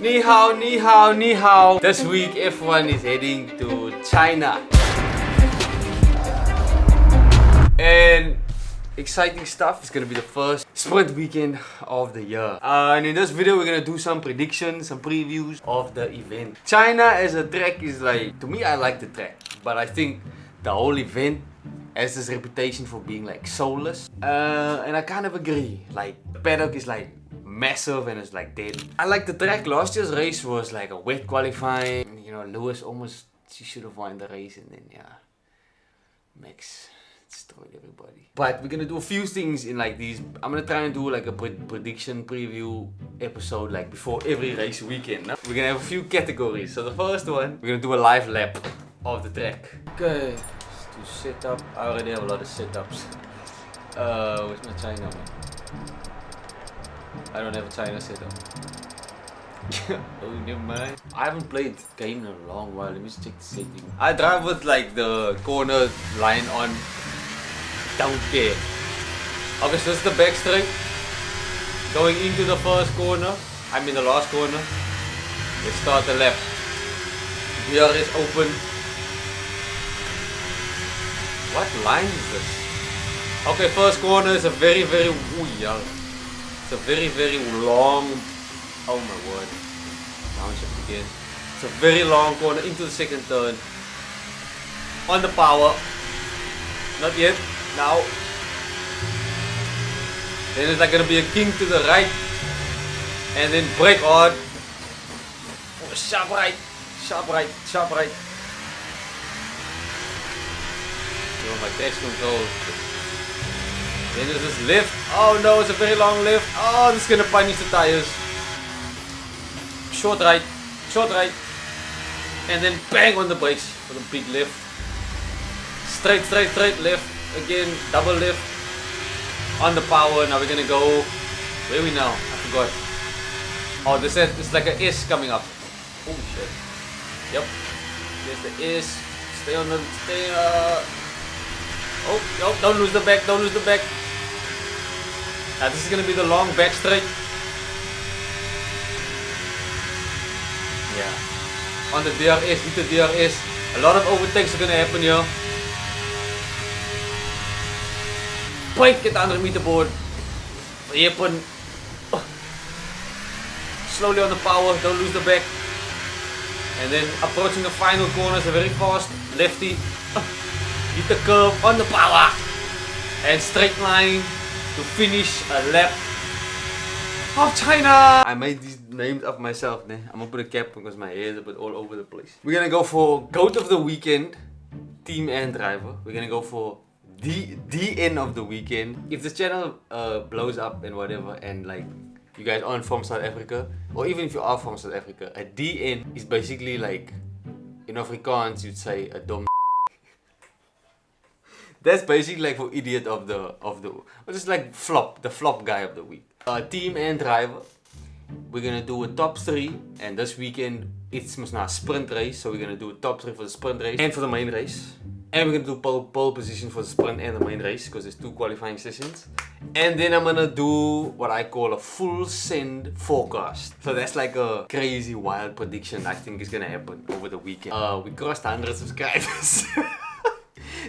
Ni hao, ni hao, ni hao. This week, F1 is heading to China. And exciting stuff. It's gonna be the first sprint weekend of the year. And in this video, we're gonna do some predictions, some previews of the event. China as a track is like, to me, I like the track, but I think the whole event has this reputation for being like soulless. And I kind of agree. Like, the paddock is like massive and it's like dead. I like the track. Last year's race was like a wet qualifying. You know, Lewis almost, she should have won the race, and then yeah, Max destroyed everybody. But we're gonna do a few things in like these. I'm gonna try and do like a prediction preview episode like before every race weekend. No? We're gonna have a few categories. So the first one, we're gonna do a live lap of the track. Okay, let's do setup. I already have a lot of setups. Where's my China one? I don't have a China setup. Oh, never mind. I haven't played the game in a long while. Let me just check the setting. I drive with like the corner line on. Don't care. Okay, so this is the back straight. Going into the first corner. I'm in the last corner. Let's start the lap. Here is open. What line is this? Okay, first corner is a very, ooh, yeah. It's a very long. Oh my word. Downshift again. It's a very long corner into the second turn. On the power. Not yet. Now. Then it's like gonna be a king to the right. And then brake hard. Oh, sharp right. Sharp right. Sharp right. Oh, my dash control. Then there's this lift. Oh no, it's a very long lift. Oh, this is gonna punish the tires. Short right, and then bang on the brakes for the big lift. Straight lift. Again, double lift. On the power. Now we're gonna go. Where are we now? I forgot. Oh, this is it's like an S coming up. Oh shit. Yep. There's the S. Stay on the. Oh, don't lose the back. Don't lose the back. This is gonna be the long back straight. Yeah. On the DRS, hit the DRS. A lot of overtakes are gonna happen here. Point, get the 100 meter board. Happen. Slowly on the power, don't lose the back. And then approaching the final corners, a very fast lefty. Hit the curve on the power. And straight line to finish a lap of China. I made these names up myself. I'm gonna put a cap because my hair is a bit all over the place. We're gonna go for GOAT of the weekend, team and driver. We're gonna go for DN of the weekend. If this channel blows up and whatever, and like you guys aren't from South Africa, or even if you are from South Africa, a DN is basically like, in Afrikaans you'd say a dom. That's basically like for idiot of the or just like the flop guy of the week. Team and driver. We're gonna do a top 3, and this weekend it's now a sprint race, so we're gonna do a top 3 for the sprint race and for the main race. And we're gonna do pole position for the sprint and the main race because there's 2 qualifying sessions. And then I'm gonna do what I call a full send forecast. So that's like a crazy wild prediction I think is gonna happen over the weekend. We crossed 100 subscribers.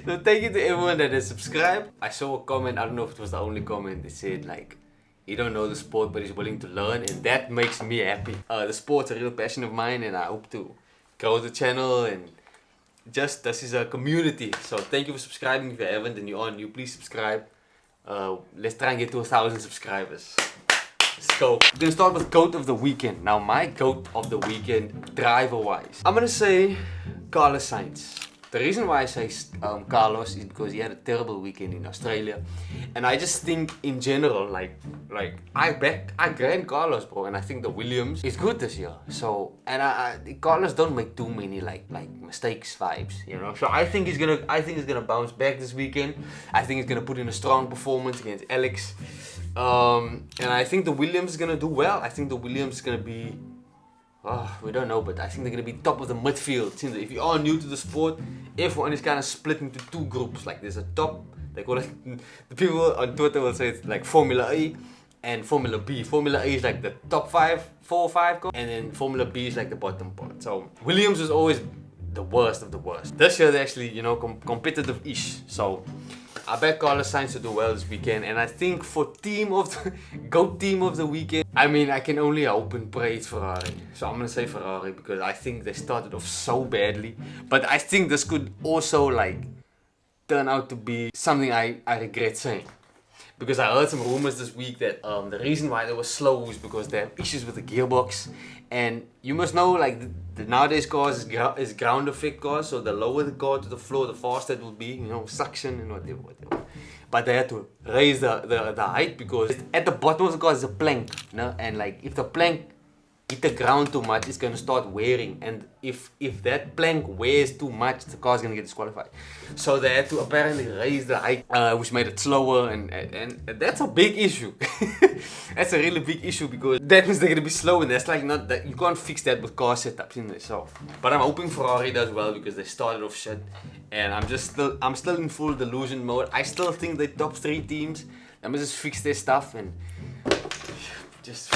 So thank you to everyone that has subscribed. I saw a comment, I don't know if it was the only comment, that said like, he don't know the sport but he's willing to learn, and that makes me happy. The sport's a real passion of mine, and I hope to grow the channel, and just this is a community. So thank you for subscribing. If you haven't and you are new, please subscribe. Let's try and get to 1,000 subscribers. Let's go. We're gonna start with GOAT of the weekend. Now my GOAT of the weekend, driver wise, I'm gonna say Carlos Sainz. The reason why I say Carlos is because he had a terrible weekend in Australia, and I just think in general, like I grant Carlos, bro, and I think the Williams is good this year. So, and Carlos don't make too many like mistakes vibes, you know. So I think he's gonna bounce back this weekend. I think he's gonna put in a strong performance against Alex, and I think the Williams is gonna do well. I think the Williams is gonna be. We don't know, but I think they're going to be top of the midfield. If you are new to the sport, F1 is kind of split into 2 groups. Like there's a top, they call it, the people on Twitter will say it's like Formula E, and Formula B. Formula A is like the top 4 or 5 cars, and then Formula B is like the bottom part. So Williams was always the worst of the worst. This year they actually, competitive-ish. So I bet Carlos Sainz to do well this weekend, and I think for GOAT team of the weekend, I mean, I can only hope and pray it's Ferrari. So I'm gonna say Ferrari because I think they started off so badly, but I think this could also turn out to be something I regret saying. Because I heard some rumors this week that the reason why they were slow is because they have issues with the gearbox. And you must know, the nowadays cars is ground effect cars, so the lower the car to the floor, the faster it will be, suction and whatever. But they had to raise the height because at the bottom of the car is a plank, and if the plank hit the ground too much, it's gonna start wearing, and if that plank wears too much, the car's gonna get disqualified. So they had to apparently raise the height, which made it slower, and that's a big issue. That's a really big issue because that means they're gonna be slow, and that's not that you can't fix that with car setups in there. So, but I'm hoping Ferrari does well because they started off shit, and I'm still in full delusion mode. I still think the top 3 teams, they must just fix their stuff and. Just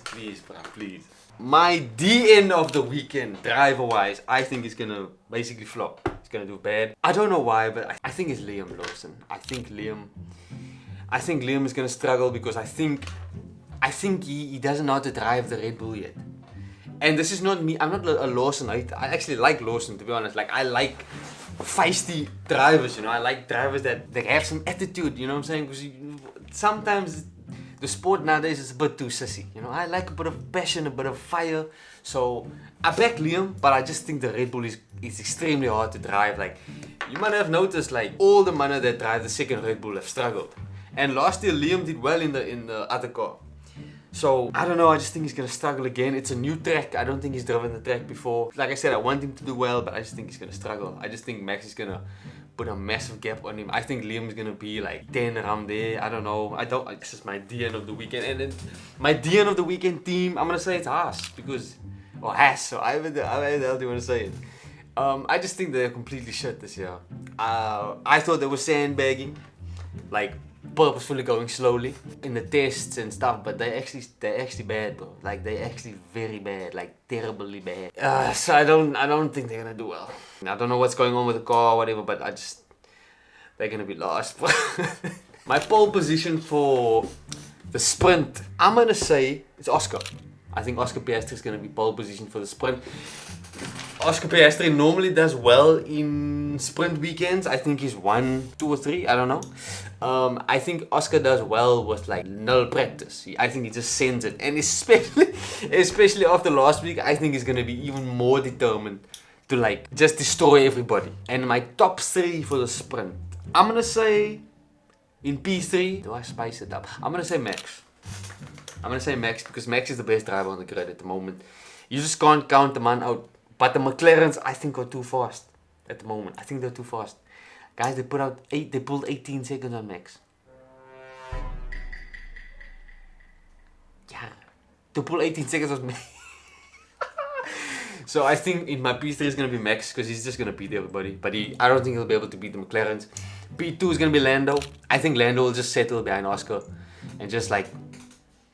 please, bro, please. My DN of the weekend, driver-wise, I think is gonna basically flop. It's gonna do bad. I don't know why, but I think it's Liam Lawson. I think Liam is gonna struggle because I think he doesn't know how to drive the Red Bull yet. And this is not me. I'm not a Lawson. I actually like Lawson, to be honest. I like feisty drivers. I like drivers that have some attitude. You know what I'm saying? Because sometimes the sport nowadays is a bit too sissy. I like a bit of passion, a bit of fire. So I back Liam, but I just think the Red Bull is extremely hard to drive. You might have noticed, all the men that drive the second Red Bull have struggled. And last year Liam did well in the other car. So I don't know. I just think he's gonna struggle again. It's a new track. I don't think he's driven the track before. Like I said, I want him to do well, but I just think he's gonna struggle. I just think Max is gonna put a massive gap on him. I think Liam is gonna be 10 around there. I don't know. This is my DN of the weekend, and then my DN of the weekend team, I'm gonna say it's Haas Haas. So I don't know do you want to say it. I just think they're completely shit this year. I thought they were sandbagging, purposefully going slowly in the tests and stuff, but they're actually bad, bro. They're actually very bad, terribly bad. So I don't think they're gonna do well. I don't know what's going on with the car or whatever, but they're gonna be lost. My pole position for the sprint, I'm gonna say it's Oscar. I think Oscar Piastri is gonna be pole position for the sprint. Oscar Piastri normally does well in sprint weekends. I think he's 1, 2 or 3. I don't know. I think Oscar does well with null practice. I think he just sends it, and especially after last week, I think he's gonna be even more determined to just destroy everybody. And my top 3 for the sprint, I'm gonna say in P3. Do I spice it up? I'm gonna say Max. Because Max is the best driver on the grid at the moment. You just can't count the man out. But the McLarens, I think, are too fast at the moment. I think they're too fast. Guys, they pulled 18 seconds on Max. Yeah. To pull 18 seconds was Max. So I think in my P3 is going to be Max, because he's just going to beat everybody. But I don't think he'll be able to beat the McLarens. P2 is going to be Lando. I think Lando will just settle behind Oscar. And just let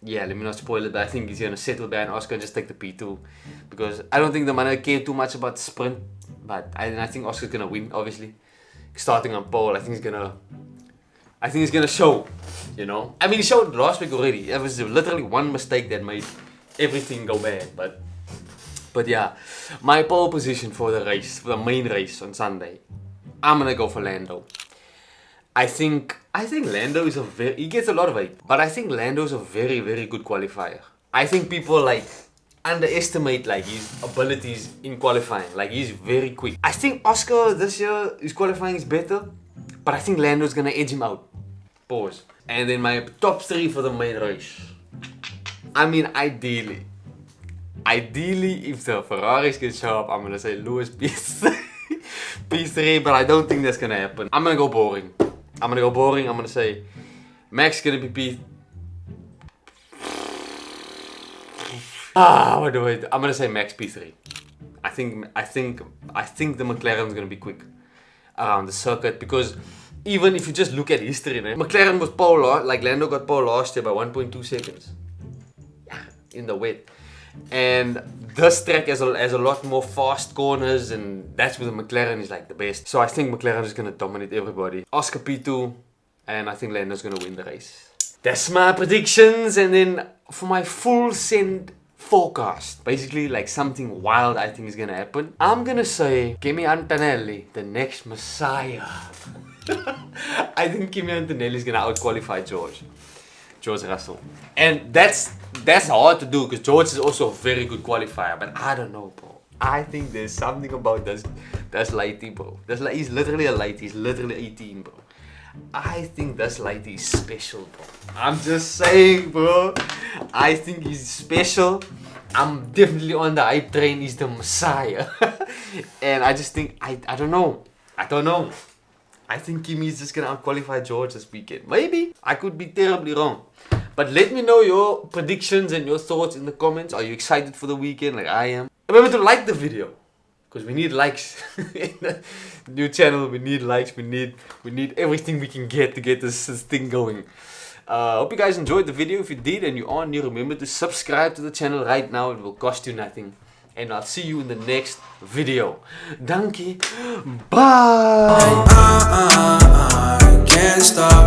me not spoil it, but I think he's going to settle behind Oscar and just take the P2. Because I don't think the man care too much about the sprint. But I think Oscar's going to win, obviously. Starting on pole, I think he's going to show, I mean, he showed last week already. It was literally one mistake that made everything go bad. But yeah, my pole position for the main race on Sunday, I'm going to go for Lando. I think Lando is he gets a lot of hate, but I think Lando is a very, very good qualifier. I think people underestimate his abilities in qualifying. He's very quick. I think Oscar this year, his qualifying is better, but I think Lando is gonna edge him out. Pause. And then my top 3 for the main race. I mean, ideally, if the Ferraris can show up, I'm gonna say Lewis P3, but I don't think that's gonna happen. I'm gonna go boring. I'm gonna say Max gonna be P. What do I do? I'm gonna say Max P3. I think the McLaren's gonna be quick around the circuit, because even if you just look at history, McLaren was pole, like Lando got pole last year by 1.2 seconds. Yeah, in the wet. And this track has a lot more fast corners, and that's where the McLaren is like the best. So I think McLaren is going to dominate everybody. Oscar P2, and I think Lando's going to win the race. That's my predictions, and then for my full send forecast, basically like something wild I think is going to happen. I'm going to say Kimi Antonelli, the next Messiah. I think Kimi Antonelli is going to out-qualify George Russell. And that's hard to do because George is also a very good qualifier, but I don't know, bro. I think there's something about this Lighty, bro. He's literally a Lighty. He's literally 18, bro. I think this Lighty is special, bro. I'm just saying, bro. I think he's special. I'm definitely on the hype train. He's the Messiah. And I just think, I don't know. I think Kimi is just going to out-qualify George this weekend. Maybe. I could be terribly wrong. But let me know your predictions and your thoughts in the comments. Are you excited for the weekend like I am? Remember to like the video. Because we need likes. In the new channel, we need likes. We need everything we can get to get this thing going. Hope you guys enjoyed the video. If you did and you are new, remember to subscribe to the channel right now. It will cost you nothing. And I'll see you in the next video. Dankie. Bye. Can't stop.